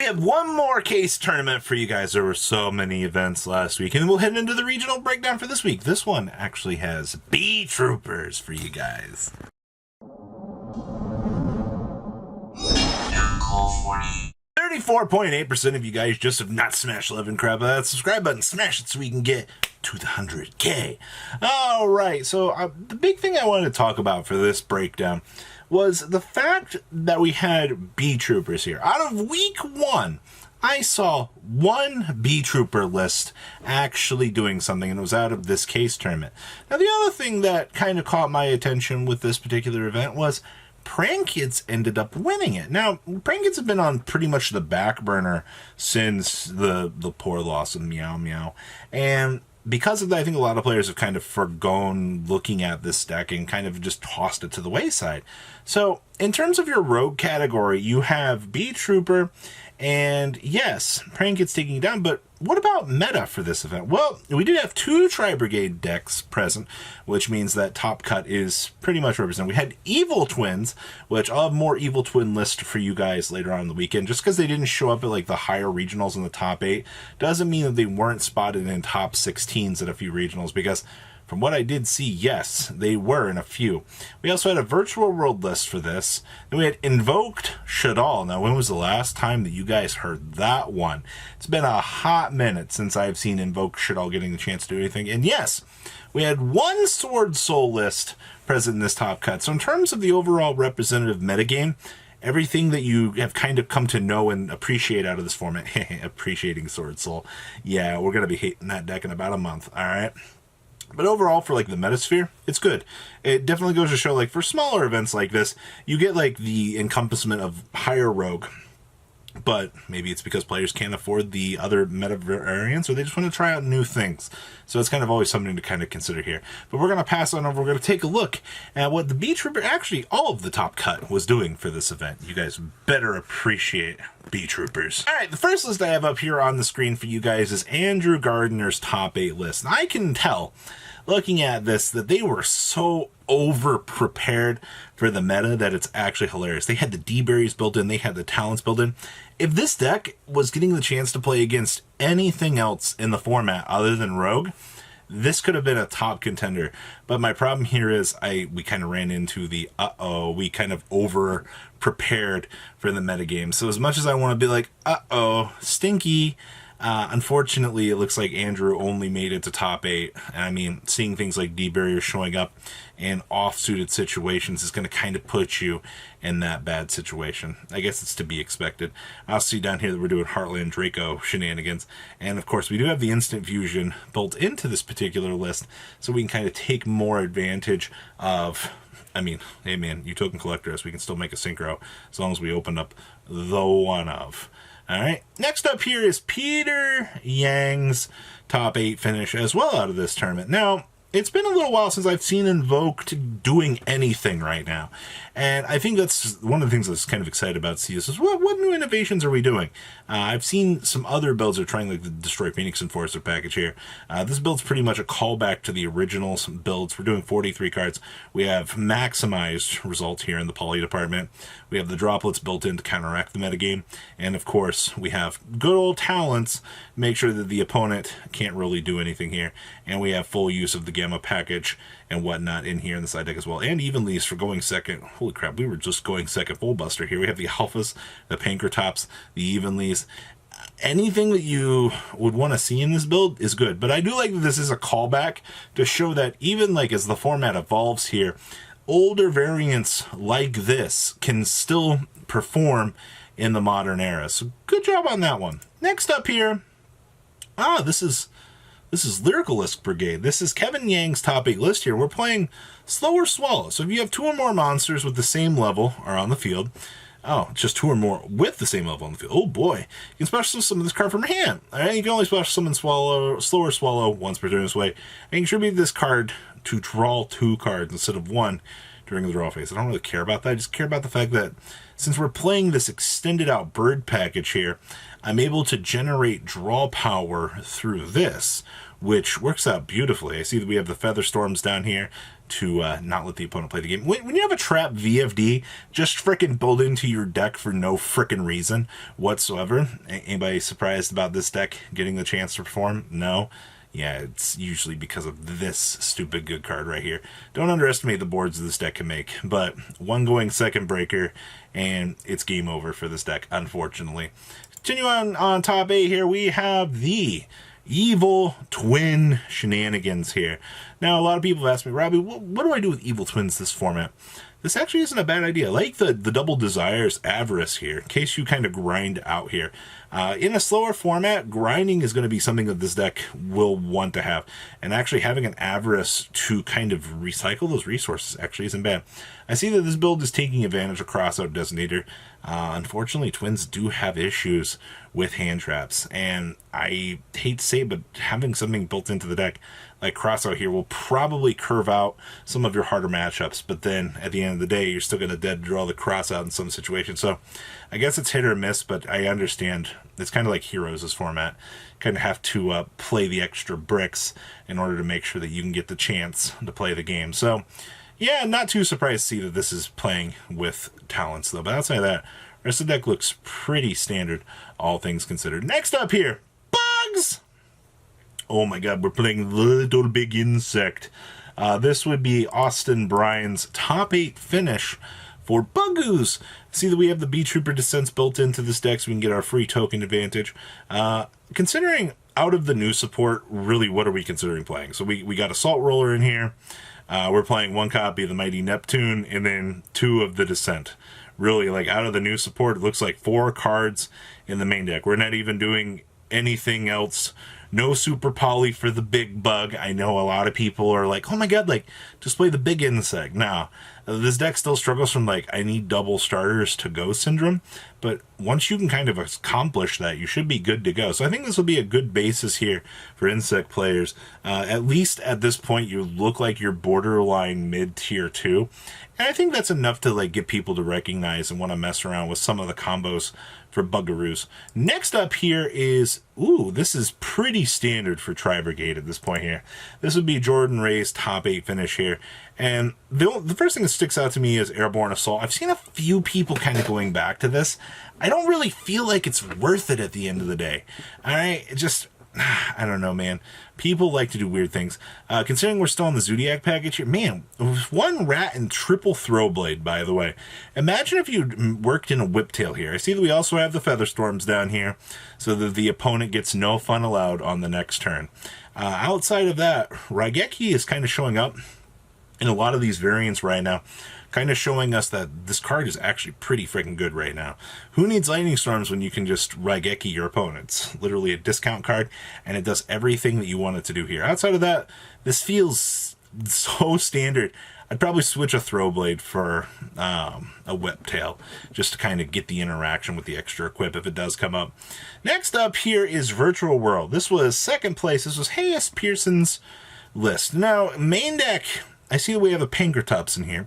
have one more case tournament for you guys. There were so many events last week, and then we'll head into the regional breakdown for this week. This one actually has B Troopers for you guys. 34.8% of you guys just have not smashed 11 crap. That subscribe button, smash it so we can get to the 100K. All right, so the big thing I wanted to talk about for this breakdown was the fact that we had B Troopers here. Out of week 1, I saw one B Trooper list actually doing something, and it was out of this case tournament. Now, the other thing that kind of caught my attention with this particular event was Prank Kids ended up winning it. Now, Prank Kids have been on pretty much the back burner since the poor loss of Meow Meow. And because of that, I think a lot of players have kind of forgone looking at this deck and kind of just tossed it to the wayside. So, in terms of your rogue category, you have B Trooper, and yes, Prank Kids taking it down, but what about meta for this event? Well, we did have 2 Tri-Brigade decks present, which means that Top Cut is pretty much represented. We had Evil Twins, which I'll have more Evil Twin list for you guys later on in the weekend. Just because they didn't show up at like the higher regionals in the top 8 doesn't mean that they weren't spotted in top 16s at a few regionals, because from what I did see, yes, they were in a few. We also had a virtual world list for this. Then we had Invoked Shadal. Now, when was the last time that you guys heard that one? It's been a hot minute since I've seen Invoked Shadal getting the chance to do anything. And yes, we had one Sword Soul list present in this top cut. So in terms of the overall representative metagame, everything that you have kind of come to know and appreciate out of this format, appreciating Sword Soul. Yeah, we're going to be hating that deck in about a month, all right? But overall, for like the metasphere, it's good. It definitely goes to show, like, for smaller events like this, you get like the encompassment of higher rogue. But maybe it's because players can't afford the other meta variants, or they just want to try out new things. So it's kind of always something to kind of consider here. But we're going to pass on over. We're going to take a look at what the B Trooper, actually all of the Top Cut, was doing for this event. You guys better appreciate B Troopers. All right, the first list I have up here on the screen for you guys is Andrew Gardner's top 8 list. And I can tell, looking at this, that they were so over-prepared for the meta that it's actually hilarious. They had the D-berries built in, they had the talents built in. If this deck was getting the chance to play against anything else in the format other than Rogue, this could have been a top contender. But my problem here is we kind of ran into the we kind of over-prepared for the metagame. So as much as I want to be like, stinky, unfortunately, it looks like Andrew only made it to top 8. And I mean, seeing things like D-barriers showing up in off-suited situations is going to kind of put you in that bad situation. I guess it's to be expected. I'll see down here that we're doing Heartland Draco shenanigans. And of course, we do have the instant fusion built into this particular list, so we can kind of take more advantage of, I mean, hey man, you token collector us, we can still make a synchro as long as we open up the one of. All right, next up here is Peter Yang's top 8 finish as well out of this tournament. Now, it's been a little while since I've seen Invoked doing anything right now. And I think that's one of the things that's kind of excited about CS is what new innovations are we doing? I've seen some other builds that are trying, like the Destroy Phoenix Enforcer package here. This build's pretty much a callback to the original builds. We're doing 43 cards. We have maximized results here in the poly department. We have the droplets built in to counteract the metagame. And of course, we have good old talents, make sure that the opponent can't really do anything here. And we have full use of the Gamma package and whatnot in here in the side deck as well. And Evenlies for going second. Holy crap, we were just going second full buster here. We have the Alphas, the Pankratops, the Evenlies. Anything that you would want to see in this build is good. But I do like that this is a callback to show that even like as the format evolves here, older variants like this can still perform in the modern era. So good job on that one. Next up here, this is Lyricalist Brigade. This is Kevin Yang's top 8 list here. We're playing Slower Swallow. So if you have 2 or more monsters with the same level are on the field, just 2 or more with the same level on the field. Oh boy, you can special summon this card from your hand. All right, you can only special summon Slower Swallow once per turn this way. And contribute this card to draw 2 cards instead of 1 during the draw phase. I don't really care about that. I just care about the fact that since we're playing this extended out bird package here, I'm able to generate draw power through this, which works out beautifully. I see that we have the feather storms down here to not let the opponent play the game. When you have a trap VFD, just frickin' build into your deck for no frickin' reason whatsoever. Anybody surprised about this deck getting the chance to perform? No. Yeah, it's usually because of this stupid good card right here. Don't underestimate the boards this deck can make, but one going second breaker, and it's game over for this deck, unfortunately. Continue on top 8 here, we have the Evil Twin Shenanigans here. Now, a lot of people have asked me, Robbie, what do I do with Evil Twins this format? This actually isn't a bad idea. I like the Double Desires Avarice here, in case you kind of grind out here. In a slower format, grinding is going to be something that this deck will want to have. And actually having an Avarice to kind of recycle those resources actually isn't bad. I see that this build is taking advantage of Crossout Designator. Unfortunately, Twins do have issues with hand traps. And I hate to say it, but having something built into the deck like Crossout here will probably curve out some of your harder matchups. But then at the end of the day, you're still going to dead draw the Crossout in some situations. So I guess it's hit or miss, but I understand. It's kind of like Heroes' format. Kind of have to play the extra bricks in order to make sure that you can get the chance to play the game. So yeah, not too surprised to see that this is playing with talents, though. But outside of that, the rest of the deck looks pretty standard, all things considered. Next up here, Bugs! Oh my god, we're playing Little Big Insect. This would be Austin Bryan's top 8 finish for Bugoos. See that we have the B-Trooper Descents built into this deck so we can get our free token advantage. Considering out of the new support, really, what are we considering playing? So we got Assault Roller in here. We're playing 1 copy of the Mighty Neptune and then 2 of the Descent. Really, like, out of the new support, it looks like 4 cards in the main deck. We're not even doing anything else. No Super Poly for the big bug. I know a lot of people are like, oh my god, like, just play the big insect. Now, this deck still struggles from, like, I need double starters to go syndrome. But once you can kind of accomplish that, you should be good to go. So I think this will be a good basis here for insect players. At least at this point, you look like you're borderline mid-tier 2. And I think that's enough to, like, get people to recognize and want to mess around with some of the combos for Bugaroos. Next up here is, ooh, this is pretty standard for Tri-Brigade at this point here. This would be Jordan Ray's top 8 finish here. And the first thing that sticks out to me is Airborne Assault. I've seen a few people kind of going back to this. I don't really feel like it's worth it at the end of the day. All right, it just, I don't know, man. People like to do weird things. Considering we're still on the Zodiac package here, man, 1 rat and triple Throwblade, by the way. Imagine if you worked in a Whiptail here. I see that we also have the Feather Storms down here, so that the opponent gets no fun allowed on the next turn. Outside of that, Raigeki is kind of showing up in a lot of these variants right now, kind of showing us that this card is actually pretty freaking good right now. Who needs Lightning Storms when you can just Raigeki your opponents? Literally a discount card, and it does everything that you want it to do here. Outside of that, this feels so standard. I'd probably switch a Throwblade for a Whiptail, just to kind of get the interaction with the extra equip if it does come up. Next up here is Virtual World. This was second place. This was Hayes Pearson's list. Now, main deck, I see that we have a Pankratops in here.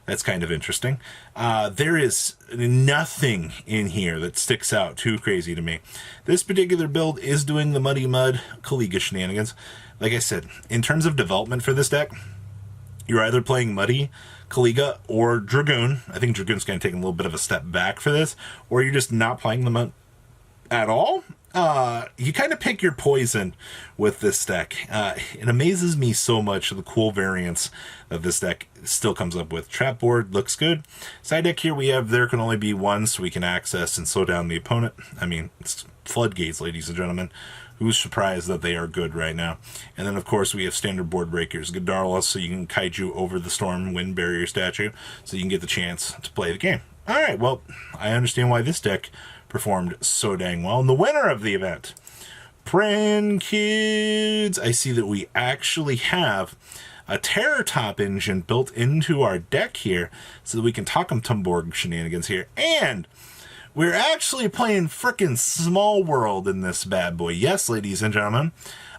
That's kind of interesting. There is nothing in here that sticks out too crazy to me. This particular build is doing the Muddy Mud Kaliga shenanigans. Like I said, in terms of development for this deck, you're either playing Muddy, Kaliga, or Dragoon. I think Dragoon's going to take a little bit of a step back for this. Or you're just not playing them at all. You kind of pick your poison with this deck. It amazes me so much the cool variants that this deck still comes up with. Trap board looks good. Side deck here we have there can only be 1 so we can access and slow down the opponent. I mean, it's floodgates, ladies and gentlemen. Who's surprised that they are good right now? And then, of course, we have standard board breakers. Godarla, so you can kaiju over the storm wind barrier statue, so you can get the chance to play the game. All right, well, I understand why this deck performed so dang well. And the winner of the event, Pran Kids. I see that we actually have a Terror Top engine built into our deck here, so that we can talk Tumborg shenanigans here. And we're actually playing frickin' Small World in this bad boy. Yes, ladies and gentlemen,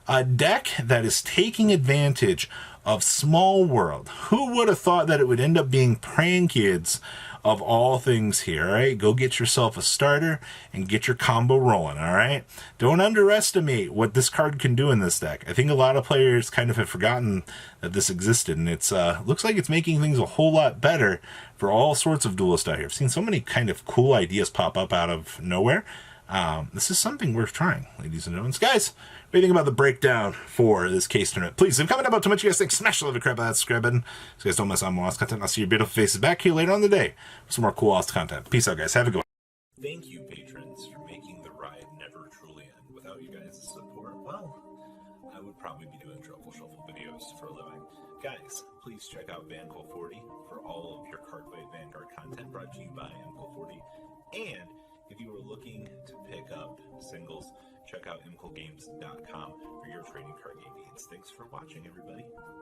a deck that is taking advantage of Small World. Who would have thought that it would end up being Praying Kids of all things here, all right? Go get yourself a starter and get your combo rolling, all right? Don't underestimate what this card can do in this deck. I think a lot of players kind of have forgotten that this existed, and it's looks like it's making things a whole lot better for all sorts of duelists out here. I've seen so many kind of cool ideas pop up out of nowhere. This is something worth trying, ladies and gentlemen. Guys, what do you think about the breakdown for this case tournament? Please, leave a comment about how much you guys think. Smash the love crap out of that subscribe button. So you guys don't miss out on more awesome content. I'll see your beautiful faces back here later on in the day for some more cool awesome content. Peace out, guys. Have a good one. Thank you, patrons, for making the ride never truly end. Without you guys' support, well, I would probably be doing Truffle Shuffle videos for a living. Guys, please check out Vanco40 for all of your Cardfight Vanguard content brought to you by Vanco40. And if you are looking to pick up singles, check out imcogames.com for your trading card game needs. Thanks for watching, everybody.